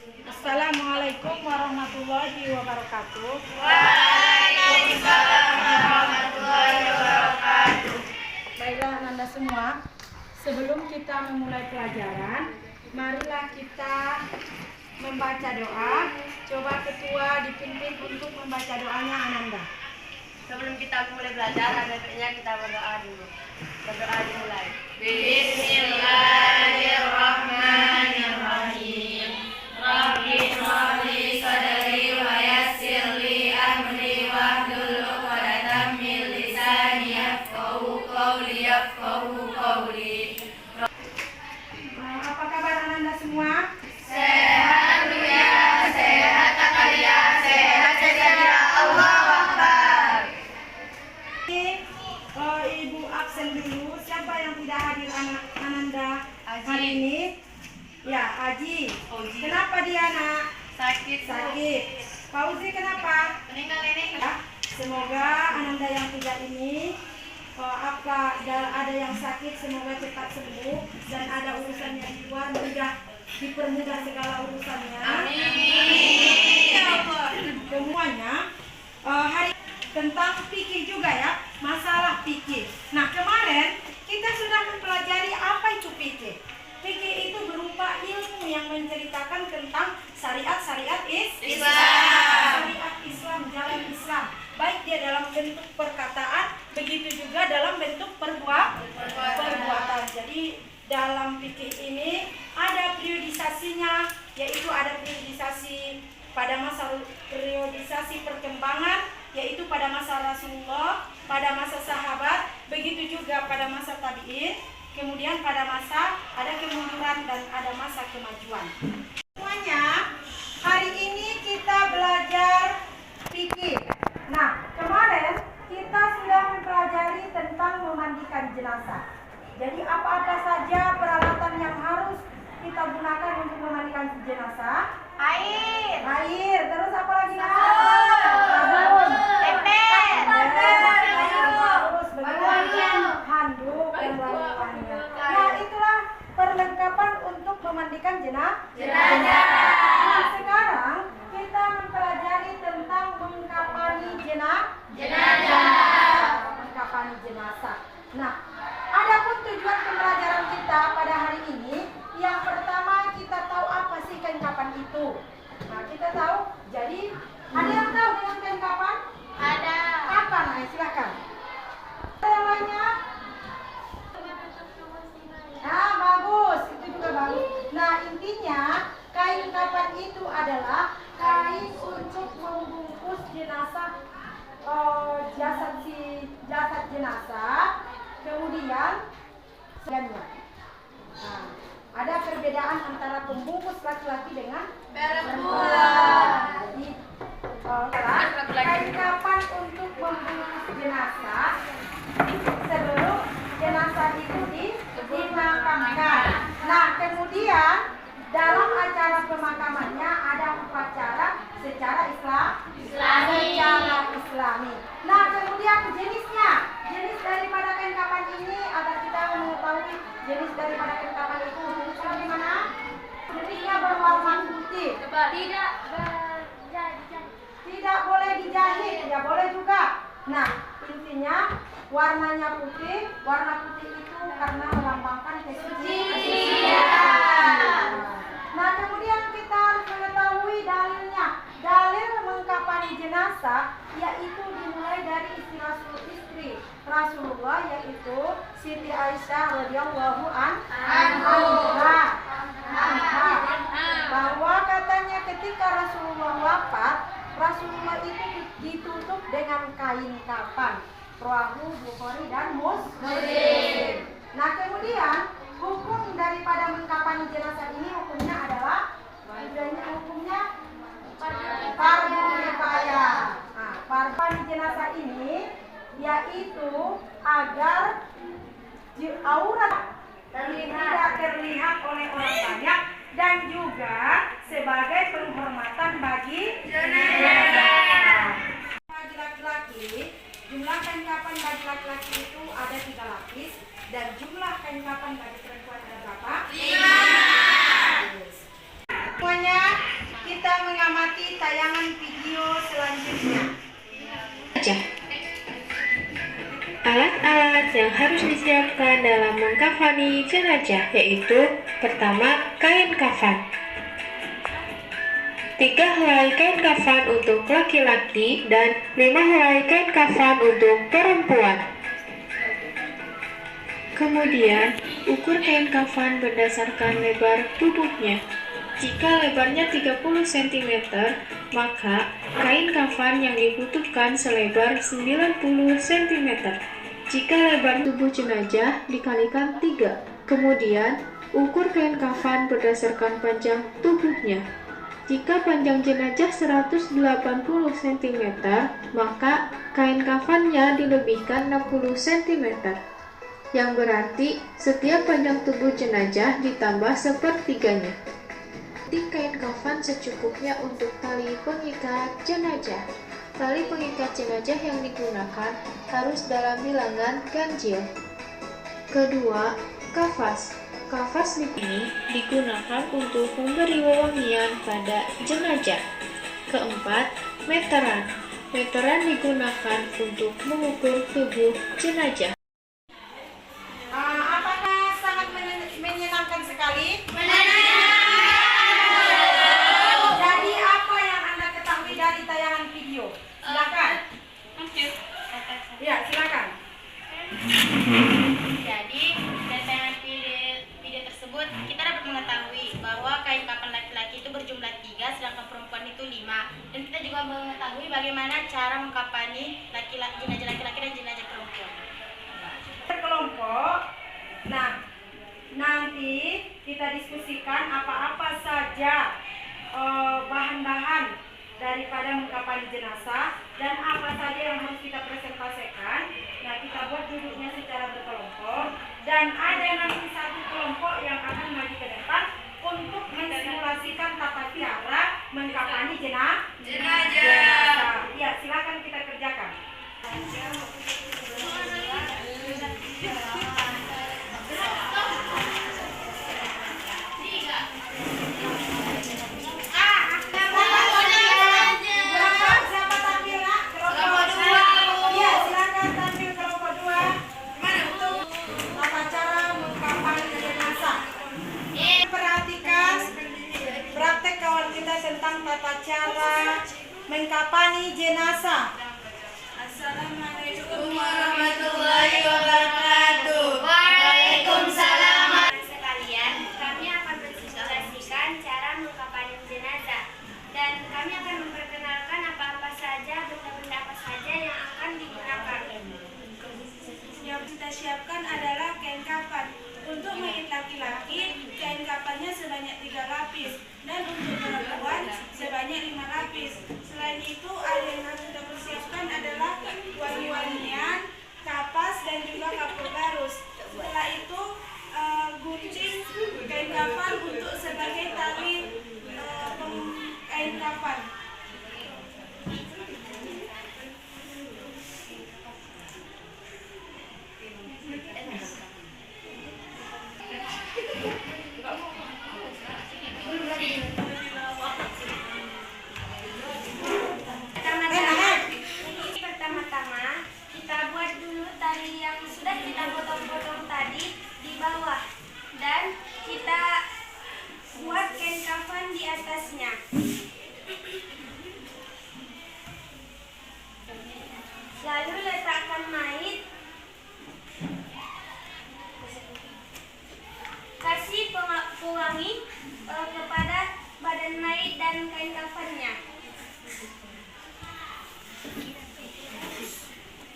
Assalamualaikum warahmatullahi wabarakatuh. Waalaikumsalam warahmatullahi wabarakatuh. Baiklah Anda semua, sebelum kita memulai pelajaran, marilah kita membaca doa. Coba ketua dipimpin untuk membaca doanya Ananda. Sebelum kita mulai belajar, ada baiknya kita berdoa dulu. Berdoa dimulai. Bismillahirrahmanirrahim. Rabbi shrahli sadri wa yassir li amri wahlul 'uqdatam min lisani yafqahu qawli. Apa kabar Ananda semua? Sehat ya, sehat kalian, sehat saja. Allahu Akbar. Ibu absen dulu. Siapa yang tidak hadir Ananda hari ini? Ya, Aji. Kenapa dia nak? Sakit. Fauzi kenapa? Meninggal nenek. Ya, semoga Ananda yang tiga ini ada yang sakit semoga cepat sembuh dan ada urusannya di luar dipermudah segala urusannya. Amin. Semuanya hari tentang fikih juga ya, masalah fikih. Nah, kemarin kita sudah mempelajari apa itu fikih. Fikih itu berupa ilmu yang menceritakan tentang syariat Islam. Syariat Islam, jalan Islam. Baik dia dalam bentuk perkataan, begitu juga dalam bentuk perbuatan. Jadi dalam fikih ini ada periodisasinya, yaitu ada periodisasi pada masa periodisasi perkembangan, yaitu pada masa Rasulullah, pada masa sahabat, begitu juga pada masa tabi'in, kemudian pada masa ada kemunduran dan ada masa kemajuan. Semuanya, hari ini kita belajar fikih. Nah, kemarin kita sudah mempelajari tentang memandikan jenazah. Jadi apa-apa saja peralatan yang harus kita gunakan untuk memandikan jenazah? Air. Terus apa lagi? Sabun. Ember. Terus handuk dan lain-lainnya. Nah, itulah perlengkapan untuk memandikan jenazah. Nah, sekarang kita mempelajari tentang mengkafani jenazah. Nah, adapun tujuan pembelajaran kita pada hari ini, yang pertama kita tahu apa sih kain kafan itu. Nah, kita tahu. Jadi, ada yang tahu dengan kain kafan? Ada. Apa? Nah, silakan. Ada yang lainnya? Nah, bagus. Itu juga bagus. Nah, intinya kain kafan itu adalah kain untuk membungkus jenazah, jasad jenazah, kemudian nah, ada perbedaan antara pembungkus laki-laki dengan Perempuan. Jadi kain kafan untuk membungkus jenazah sebelum jenazah itu dimakamkan. Nah, kemudian dalam acara pemakamannya ada upacara secara Islami. Nah, kemudian jenis daripada kain kafan ini, agar kita mengetahui jenis daripada kain kafan itu jenisnya bagaimana? Jenisnya berwarna putih. Tidak boleh dijahit, ya boleh juga. Nah, intinya warnanya putih. Warna putih itu karena melambangkan kesucian. Nah, kemudian kita harus mengetahui dalilnya. Dalil mengkafani jenazah yaitu dimulai dari istri Rasulullah, yaitu Siti Aisyah radhiyallahu anha. Bahwa katanya ketika Rasulullah wafat, Rasulullah itu ditutup dengan kain kafan. Rawahu Bukhari dan Muslim. Nah, kemudian hukum daripada mengkafani jenazah ini hukumnya adalah fardu kifayah. Nah, kafani jenazah ini yaitu agar aurat tidak terlihat oleh orang banyak dan juga sebagai penghormatan bagi jenazah. Bagi laki-laki, jumlah kain kafan bagi laki-laki itu ada 3 lapis dan jumlah kain kafan bagi perempuan ada berapa? 5. Semuanya tayangan video selanjutnya. Alat-alat yang harus disiapkan dalam mengkafani jenazah yaitu pertama, kain kafan. 3 helai kain kafan untuk laki-laki dan 5 helai kain kafan untuk perempuan. Kemudian, ukur kain kafan berdasarkan lebar tubuhnya. Jika lebarnya 30 cm, maka kain kafan yang dibutuhkan selebar 90 cm. Jika lebar tubuh jenazah dikalikan 3. Kemudian, ukur kain kafan berdasarkan panjang tubuhnya. Jika panjang jenazah 180 cm, maka kain kafannya dilebihkan 60 cm. Yang berarti setiap panjang tubuh jenazah ditambah sepertiganya. Kain kafan secukupnya untuk tali pengikat jenazah. Tali pengikat jenazah yang digunakan harus dalam bilangan ganjil. Kedua, kafas. Kafas ini digunakan untuk memberi wewangian pada jenazah. Keempat, meteran. Meteran digunakan untuk mengukur tubuh jenazah. Apakah sangat menyenangkan sekali? Jadi apa yang Anda ketahui dari tayangan video? Silakan. Ya, silakan. Jadi, dari tayangan video tersebut kita dapat mengetahui bahwa kain kafan laki-laki itu berjumlah 3, sedangkan perempuan itu 5. Dan kita juga mengetahui bagaimana cara mengkafani jenazah laki-laki dan jenazah perempuan. Berkelompok. Nah, nanti kita diskusikan apa-apa saja bahan-bahan daripada mengkafani jenazah dan apa saja yang harus kita presentasikan. Nah, kita buat duduknya secara berkelompok dan ada nanti satu kelompok yang akan maju ke depan untuk mensimulasikan tata cara mengkafani jenazah. Ya, silakan kita kerjakan. Tentang tata cara mengkafani jenazah. Assalamualaikum warahmatullahi wabarakatuh. Waalaikumsalam. Sekalian, kami akan mensimulasikan cara mengkafani jenazah dan kami akan memperkenalkan apa-apa saja, benda-benda apa saja yang akan digunakan. Yang kita siapkan adalah kain kafan. Untuk mayat laki-laki, kain kafannya sebanyak 3 lapis dan untuk perempuan sebanyak 5 lapis. Selain itu, ada yang harus kita persiapkan adalah wangi-wangian, kapas dan juga kapur barus. Setelah itu, gunting kain kafan untuk sebagai tali kain kafan. Pertama-tama kita buat dulu tali yang sudah kita potong-potong tadi di bawah dan kita buat kain kafan di atasnya. Lalu letakkan mayit, kasih pewangi kepada badan mayit dan kain kafannya.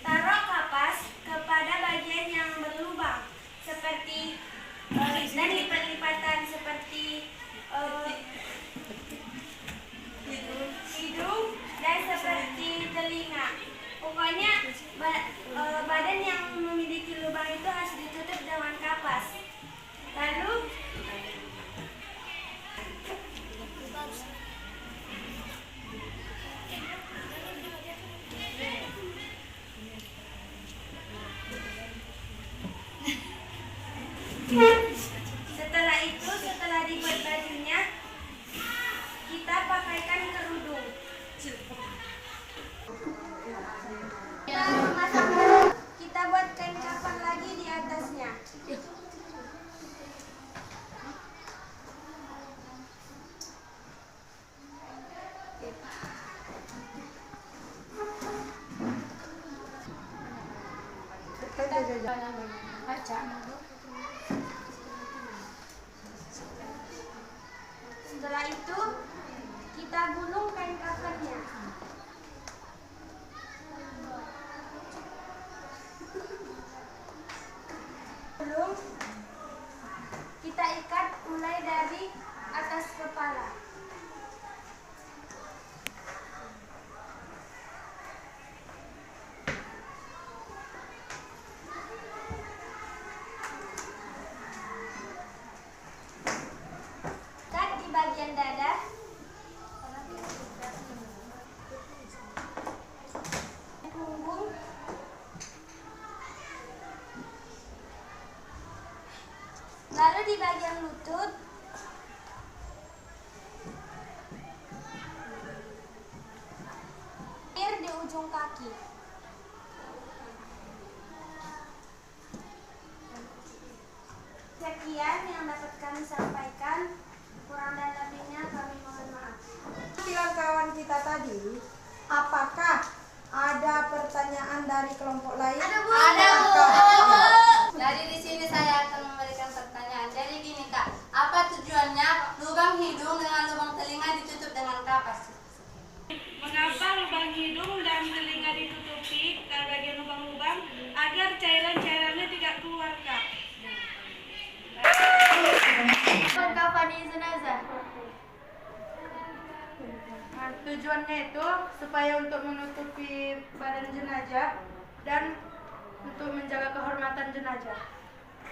Taruh kapas kepada bagian yang berlubang seperti dan lipat-lipatan seperti hidung dan seperti telinga. Pokoknya badan yang memiliki lubang itu harus ditutup dengan kapas. Lalu Baca. Setelah itu kita gulung kain kafannya. Gulung, kita ikat mulai dari atas kepala. Ikat di bagian dada. Punggung. Lalu di bagian lutut. Akhir di ujung kaki. Sekian yang dapat kami sampaikan. Kurang dan lebihnya kami mohon maaf. Tampilan kawan kita tadi, apakah ada pertanyaan dari kelompok lain? Ada, Bu. Ada, Bu. Dari di sini saya akan memberikan pertanyaan. Jadi gini Kak, apa tujuannya lubang hidung dengan lubang telinga ditutup dengan kapas? Mengapa lubang hidung dan telinga ditutupi pada bagian lubang-lubang agar cairan-cairannya tidak keluar, Kak? Mengkafani jenazah. Nah, tujuannya itu supaya untuk menutupi badan jenazah dan untuk menjaga kehormatan jenazah.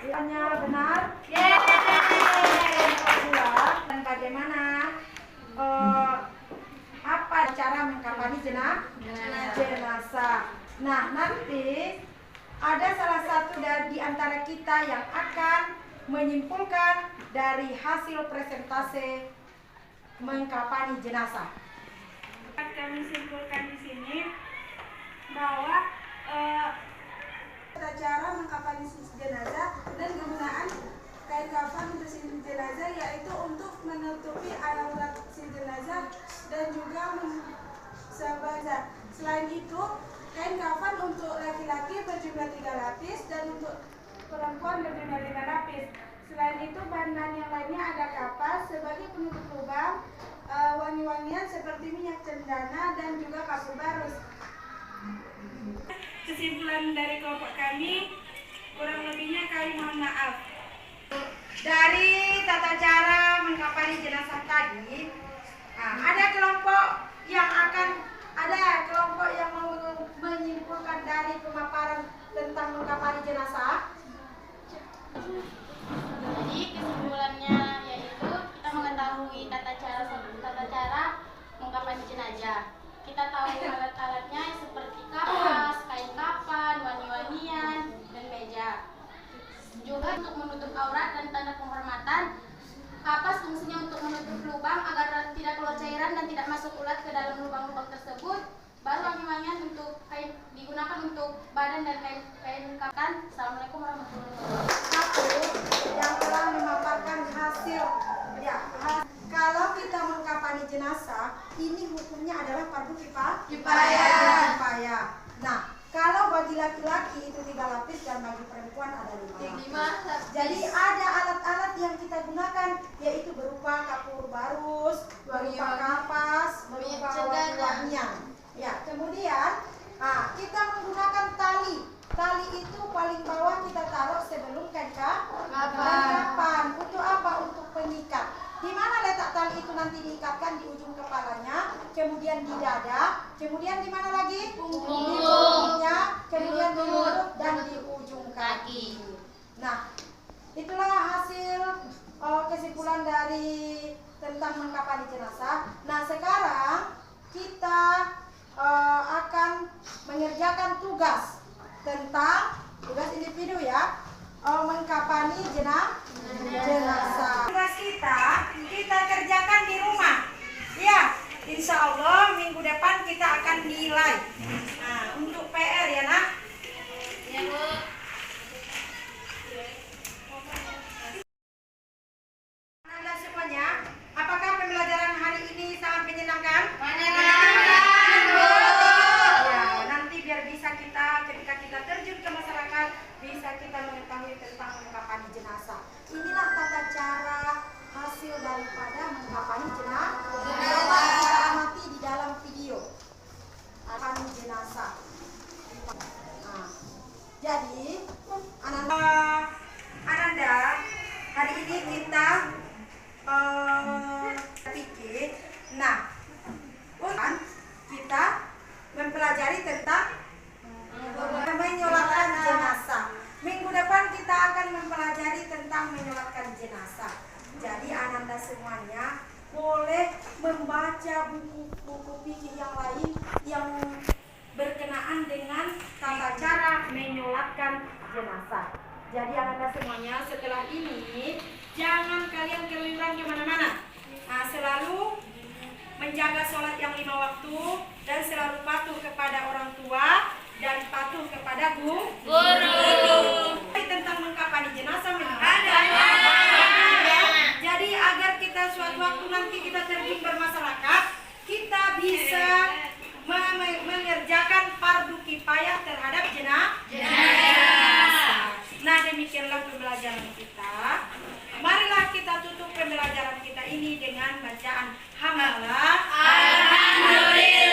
Hanya benar. Kedua, dan bagaimana apa cara mengkafani jenazah. Nah, nanti ada salah satu di antara kita yang akan menyimpulkan dari hasil presentase mengkafani jenazah. Kami simpulkan di sini bahwa tata cara mengkafani jenazah dan kegunaan kain kafan untuk si jenazah yaitu untuk menutupi aurat si jenazah dan juga sabazah. Selain itu, kain kafan untuk laki-laki berjumlah 3 lapis dan untuk perempuan berjumlah 5 lapis. Selain itu, bahan-bahan yang lainnya ada kapas sebagai penutup lubang, wangi-wangian seperti minyak cendana dan juga kapur barus. kesimpulan dari kelompok kami, kurang lebihnya kami mohon maaf. Dari tata cara mengkafani jenazah tadi, ada kelompok yang mau menyimpulkan dari pemaparan tentang mengkafani jenazah. Jadi kesimpulannya yaitu kita mengetahui tata cara mengkafani jenazah. Kita tahu alat-alatnya seperti kapas, kain kafan, wangi-wangian, dan meja. Juga untuk menutup aurat dan tanda penghormatan. Kapas fungsinya untuk menutup lubang agar tidak keluar cairan dan tidak masuk ulat ke dalam lubang-lubang tersebut. Baru wangi-wangian untuk kain digunakan untuk badan dan kain kafan. Assalamualaikum warahmatullahi wabarakatuh. Aku yang telah memaparkan hasil kalau kita mengkafani jenazah, ini hukumnya adalah fardu kifayah. Nah, kalau bagi laki-laki itu 3 lapis dan bagi perempuan ada 5 lapis. Jadi ada alat-alat yang kita gunakan yaitu berupa kapur barus, berupa kapas, berupa wangi-wangian. Ya, kemudian kita menggunakan tali. Tali itu paling bawah kita taruh sebelum kain kafan. Untuk apa? Untuk pengikat. Di mana letak tali itu nanti diikatkan? Di ujung kepalanya, kemudian di dada, kemudian di mana lagi? Di punggungnya, kemudian di lutut dan di ujung kaki. Nah, itulah hasil kesimpulan dari tentang mengkafani jenazah. Nah, sekarang kita akan mengerjakan tugas tentang tugas individu ya, mengkafani jenazah. Tugas kita kerjakan di rumah. Ya, insya Allah minggu depan kita akan nilai. Nah, untuk PR ya nak. Ya, Bu. Anda semuanya, apakah pembelajaran hari ini sangat menyenangkan? Ya, nanti biar bisa kita ketika kita terjun ke masyarakat bisa membaca buku-buku fikih yang lain yang berkenaan dengan tata cara menyolatkan jenazah. Jadi anak-anak semuanya, setelah ini jangan kalian keluyuran kemana-mana. Nah, selalu menjaga sholat yang 5 waktu dan selalu patuh kepada orang tua dan patuh kepada guru. Tentang mengkafani jenazah ada. Jadi agar kita suatu waktu nanti kita terjun bermasyarakat, kita bisa mengerjakan fardu kifayah terhadap jenazah. Nah, demikianlah pembelajaran kita. Marilah kita tutup pembelajaran kita ini dengan bacaan hamalah. Alhamdulillah.